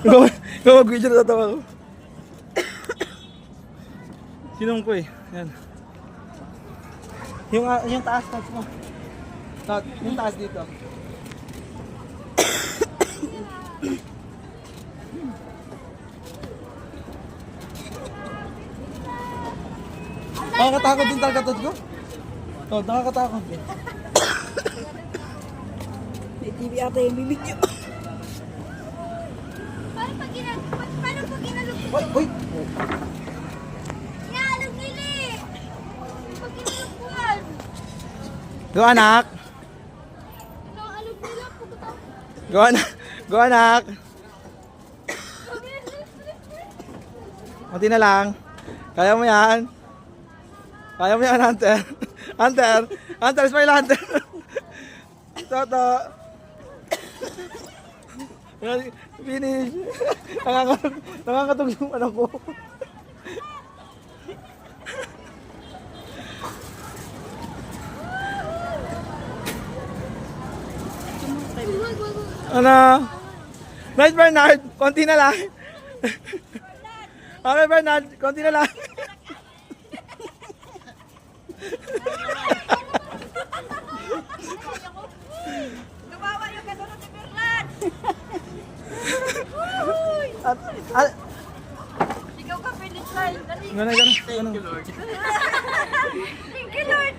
Ikaw mag-video na tatawa ko. Sinong ko eh. Yan. Yung taas, touch mo. Yung taas dito. Nakakatakot din talaga touch ko. Oh, nakakatakot din. May TV ata yung bibig niyo. Paano pag ginalog? Uy! Inaalog nila eh. Pag ginalog ko yan. Go anak! Inaalog nila. Go anak! Go anak! Kunti na lang. Kaya mo yan. Kaya mo yan, Hunter. Hunter! Hunter, smile, Hunter! Toto! Finish! Nakakatog yung anak ko. Ano? Nice, Bernard! Konti na lang. Okay, Bernard. Konti na lang. Gumawa yung gano'n ni Berlan. At, Ikaw ka finish line. Dali. gano'n. Thank you, Lord.